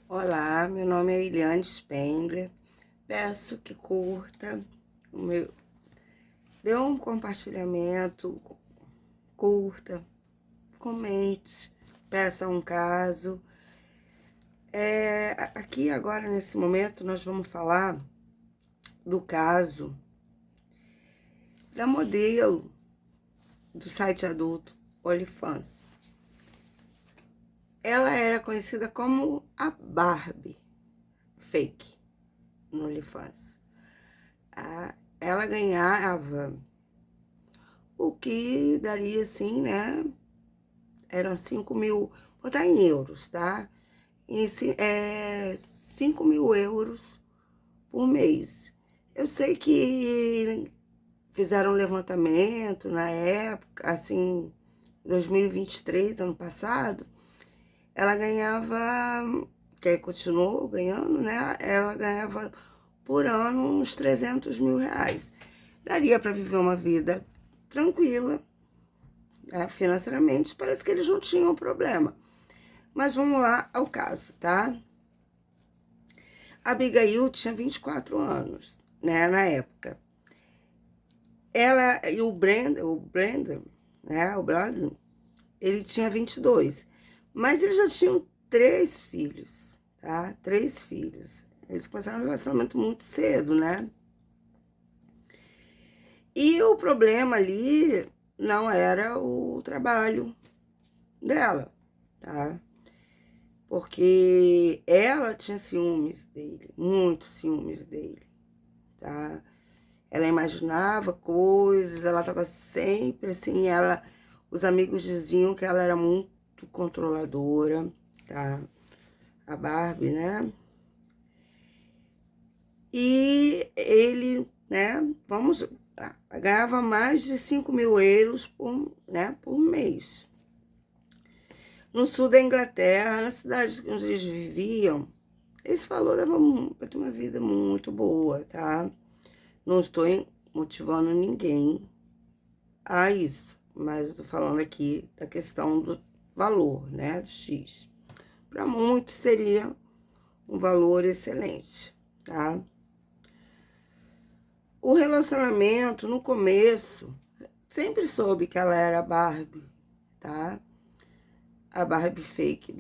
Olá, meu nome é Eliane Spengler. Peço que curta o meu, dê um compartilhamento, curta, comente, peça um caso. Aqui agora nesse momento nós vamos falar do caso da modelo do site adulto OnlyFans. Ela era conhecida como a Barbie fake no OnlyFans. Ela ganhava o que daria assim, né? Eram 5.000, vou botar em euros, tá? 5.000 euros por mês. Eu sei que fizeram um levantamento na época, assim, 2023, ano passado, ela ganhava, que continuou ganhando, né? Ela ganhava por ano uns 300 mil reais. Daria para viver uma vida tranquila, né? Financeiramente, parece que eles não tinham problema. Mas vamos lá ao caso, tá? A Abigail tinha 24 anos, né, na época. Ela e o Brandon, né, o Brandon, ele tinha 22. Mas eles já tinham 3 filhos, tá? 3 filhos. Eles começaram um relacionamento muito cedo, né? E o problema ali não era o trabalho dela, tá? Porque ela tinha ciúmes dele, muitos ciúmes dele, tá? Ela imaginava coisas, ela tava sempre assim, os amigos diziam que ela era muito controladora, tá? A Barbie, né? E ele, né, ganhava mais de 5.000 euros por mês. No sul da Inglaterra, na cidade onde eles viviam, esse valor dava para ter uma vida muito boa, tá? Não estou motivando ninguém a isso, mas eu tô falando aqui da questão do valor, né? Do X. Para muitos seria um valor excelente, tá? O relacionamento, no começo, sempre soube que ela era Barbie, tá? A Barbie fake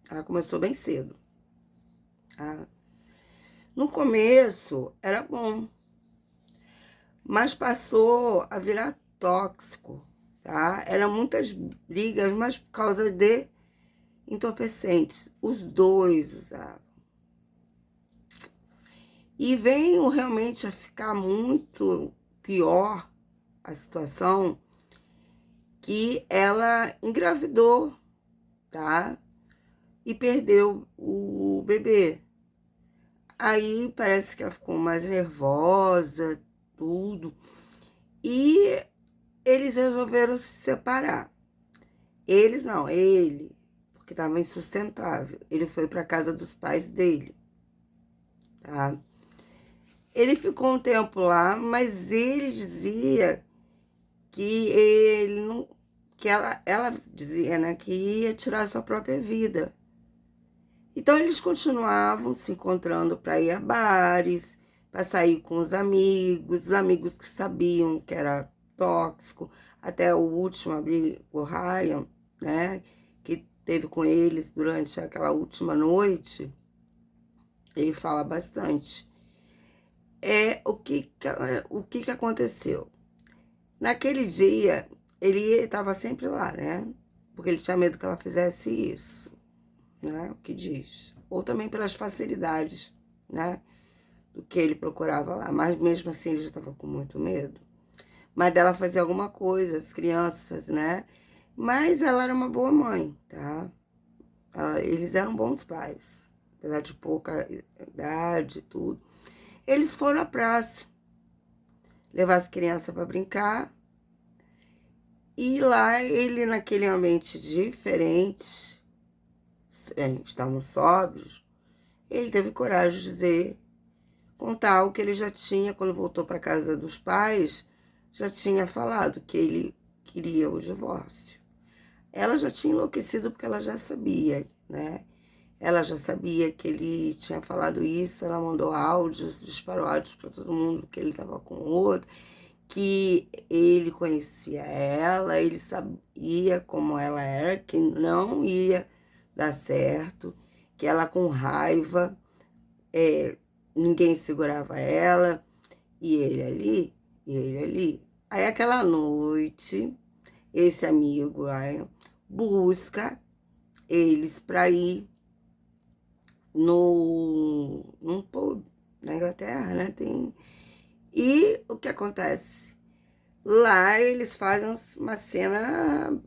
Ela começou bem cedo, tá? No começo era bom, mas passou a virar tóxico, tá? Eram muitas brigas, mas por causa de entorpecentes. Os dois usavam. E veio realmente a ficar muito pior a situação que ela engravidou, tá? E perdeu o bebê. Aí parece que ela ficou mais nervosa, tudo. E eles resolveram se separar. Eles não, ele, porque estava insustentável. Ele foi para casa dos pais dele, tá? Ele ficou um tempo lá, mas ele dizia que ele não, que ela dizia, né, que ia tirar sua própria vida. Então eles continuavam se encontrando para ir a bares, para sair com os amigos que sabiam que era tóxico, até o último, o Ryan, né, que teve com eles durante aquela última noite, ele fala bastante. O que aconteceu? Naquele dia, ele estava sempre lá, né? Porque ele tinha medo que ela fizesse isso, né? O que diz. Ou também pelas facilidades, né? Do que ele procurava lá. Mas mesmo assim, ele já estava com muito medo. Mas dela fazer alguma coisa, as crianças, né? Mas ela era uma boa mãe, tá? Eles eram bons pais. Apesar de pouca idade e tudo. Eles foram à praça levar as crianças para brincar. E lá, ele naquele ambiente diferente, estavam sóbrios, ele teve coragem de dizer, contar o que ele já tinha, quando voltou para casa dos pais, já tinha falado que ele queria o divórcio. Ela já tinha enlouquecido porque ela já sabia, né? Ela já sabia que ele tinha falado isso, ela mandou áudios, disparou áudios para todo mundo que ele estava com outro, que ele conhecia ela, ele sabia como ela era, que não ia dar certo, que ela com raiva, ninguém segurava ela, e ele ali, e ele ali. Aí aquela noite, esse amigo aí, busca eles para ir num pub na Inglaterra, né? E o que acontece? Lá eles fazem uma cena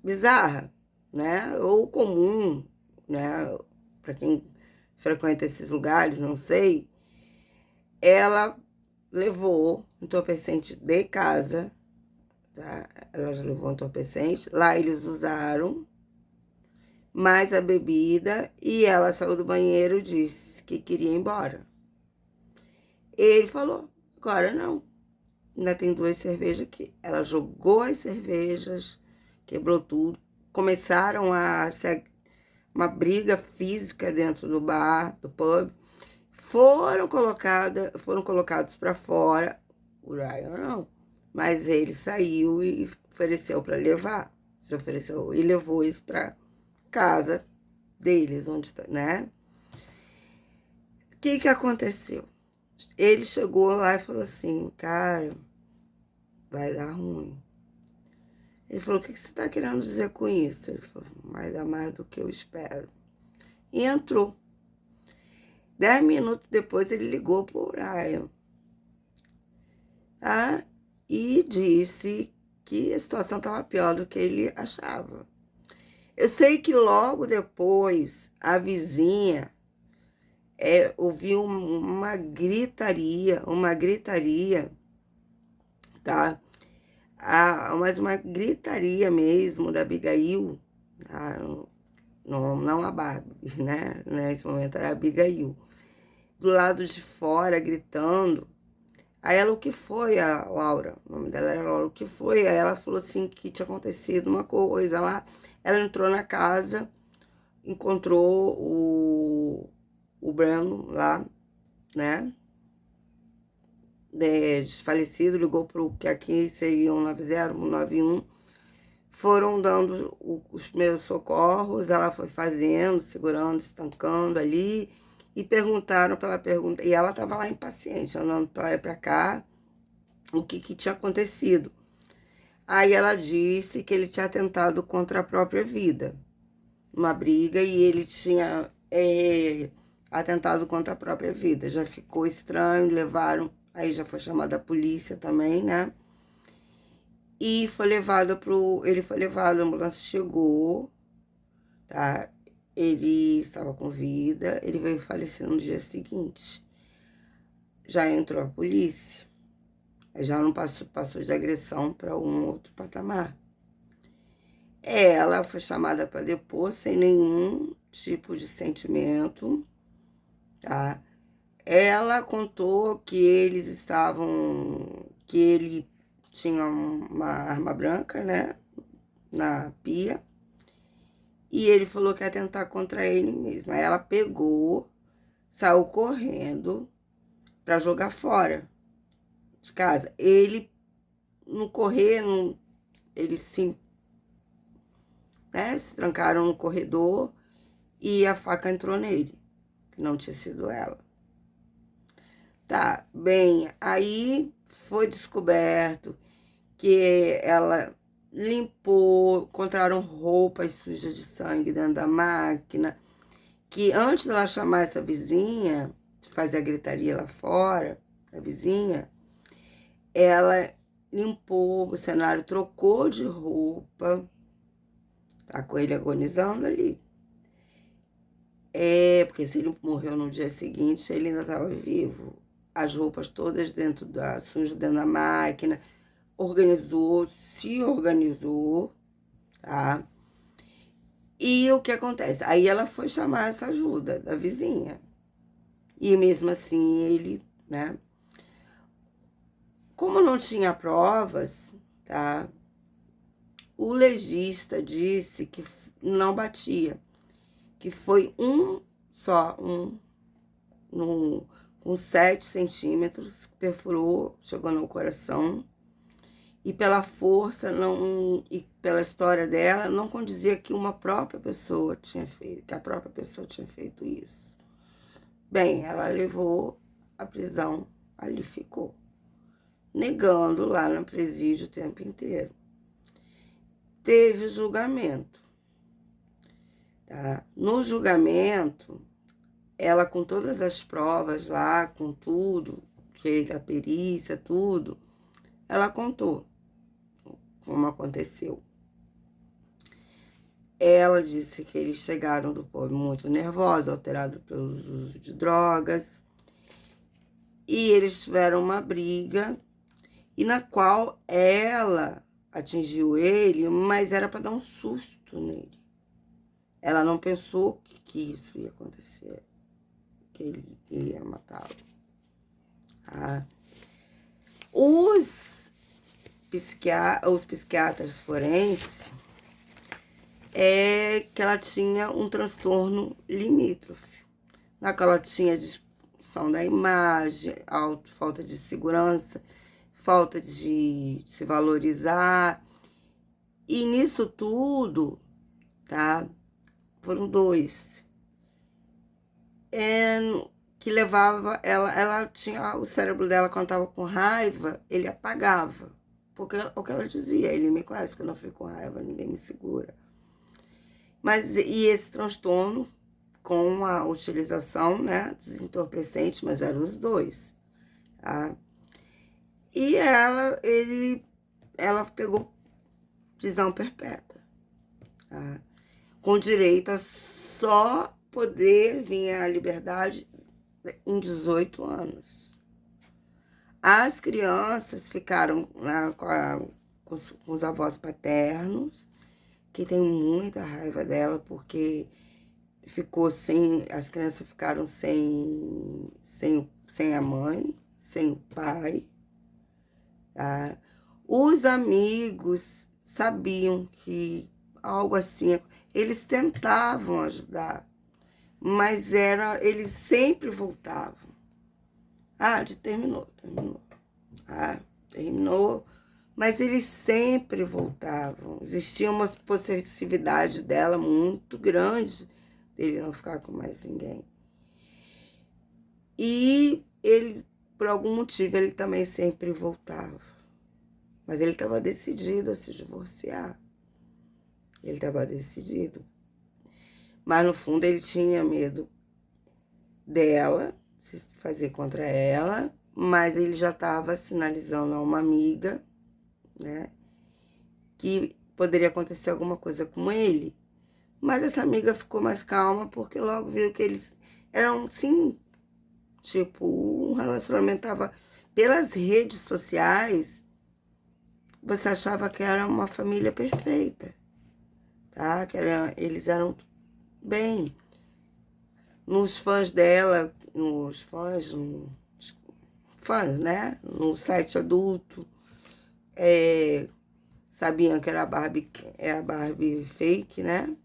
bizarra, né? Ou comum, né? Para quem frequenta esses lugares, não sei. Ela levou entorpecente de casa, tá? Ela já levou entorpecente. Lá eles usaram mais a bebida e ela saiu do banheiro e disse que queria ir embora. Ele falou, agora não. Ainda tem 2 cervejas aqui. Ela jogou as cervejas, quebrou tudo. Começaram a ser uma briga física dentro do bar, do pub. Foram colocados para fora. O Ryan não. Mas ele saiu e ofereceu para levar. Se ofereceu e levou eles para casa deles, onde está, né? O que aconteceu? Ele chegou lá e falou assim, cara, vai dar ruim. Ele falou, o que você está querendo dizer com isso? Ele falou, vai dar mais do que eu espero. E entrou. 10 minutos depois ele ligou para o Ryan, tá? E disse que a situação estava pior do que ele achava. Eu sei que logo depois a vizinha ouviu uma gritaria, tá? Mas uma gritaria mesmo da Abigail, tá? Não a Barbie, né? Nesse momento era a Abigail. Do lado de fora, gritando. Aí ela, o que foi, a Laura? O nome dela era Laura, o que foi? Aí ela falou assim que tinha acontecido uma coisa lá. Ela entrou na casa, encontrou o Breno lá, né? Desfalecido, ligou para o que aqui seria 190, 191. Foram dando os primeiros socorros, ela foi fazendo, segurando, estancando ali, e perguntaram para ela perguntar, e ela estava lá impaciente, andando para lá e para cá, o que tinha acontecido. Aí ela disse que ele tinha atentado contra a própria vida, uma briga, e ele tinha atentado contra a própria vida. Já ficou estranho, levaram, aí já foi chamada a polícia também, né? E ele foi levado, a ambulância chegou, tá? Ele estava com vida, ele veio falecer no dia seguinte. Já entrou a polícia, já não passou de agressão para um outro patamar. Ela foi chamada para depor sem nenhum tipo de sentimento, tá? Ela contou que que ele tinha uma arma branca, né, na pia, e ele falou que ia tentar contra ele mesmo. Aí ela pegou, saiu correndo para jogar fora de casa. Ele, no correr, eles se trancaram no corredor e a faca entrou nele, que não tinha sido ela. Tá, bem, aí foi descoberto que ela limpou, encontraram roupas sujas de sangue dentro da máquina, que antes dela chamar essa vizinha, fazer a gritaria lá fora, a vizinha, ela limpou o cenário, trocou de roupa, tá com ele agonizando ali. Porque se ele morreu no dia seguinte, ele ainda estava vivo. As roupas todas sujas dentro da máquina, se organizou, tá? E o que acontece? Aí ela foi chamar essa ajuda da vizinha. E mesmo assim ele, né? Como não tinha provas, tá? O legista disse que não batia. que foi com 7 centímetros, perfurou, chegou no coração. E pela força e pela história dela, não condizia que uma própria pessoa tinha feito, que a própria pessoa tinha feito isso. Bem, ela levou à prisão, ali ficou, negando lá no presídio o tempo inteiro. Teve julgamento, tá? No julgamento, ela com todas as provas lá, com tudo, que a perícia, tudo, ela contou como aconteceu. Ela disse que eles chegaram do povo muito nervosos, alterados pelo uso de drogas, e eles tiveram uma briga, e na qual ela atingiu ele, mas era para dar um susto nele. Ela não pensou que isso ia acontecer, que ele ia matá-lo. Tá? Os psiquiatras forenses que ela tinha um transtorno limítrofe, na qual ela tinha disfunção da imagem, falta de segurança, falta de se valorizar. E nisso tudo, tá? Foram 2. Que levava ela tinha o cérebro dela, quando estava com raiva, ele apagava. Porque o que ela dizia, ele me conhece, que eu não fico com raiva, ninguém me segura. E esse transtorno, com a utilização, né, dos entorpecentes, mas eram os 2. Tá? E ela pegou prisão perpétua, tá? Com direito a só poder vir à liberdade em 18 anos. As crianças ficaram com os avós paternos, que tem muita raiva dela, porque as crianças ficaram sem a mãe, sem o pai. Tá? Os amigos sabiam que algo assim, eles tentavam ajudar, mas eles sempre voltavam. Terminou. Mas eles sempre voltavam. Existia uma possessividade dela muito grande dele não ficar com mais ninguém. E ele, por algum motivo, ele também sempre voltava. Mas ele estava decidido a se divorciar. Ele estava decidido. Mas, no fundo, ele tinha medo dela, se fazer contra ela, mas ele já estava sinalizando a uma amiga, né, que poderia acontecer alguma coisa com ele. Mas essa amiga ficou mais calma, porque logo viu que eles eram, sim, tipo, um relacionamento tava pelas redes sociais, você achava que era uma família perfeita, tá? Eles eram bem. Nos fãs dela, fãs, né? No site adulto, sabiam que era a Barbie fake, né?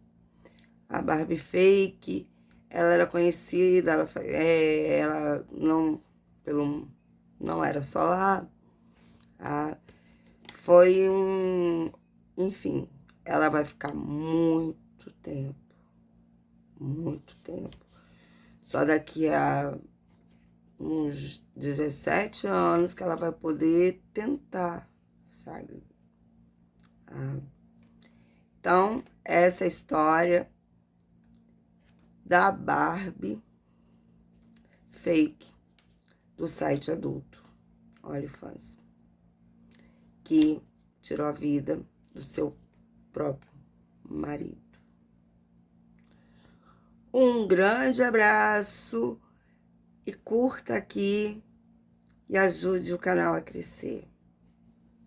A Barbie fake, ela era conhecida, ela não era só lá. Enfim, ela vai ficar muito tempo. Só daqui a uns 17 anos que ela vai poder tentar, sabe? Então, essa história da Barbie fake do site adulto OnlyFans, que tirou a vida do seu próprio marido. Um grande abraço e curta aqui e ajude o canal a crescer.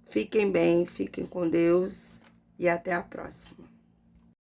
Fiquem bem, fiquem com Deus e até a próxima.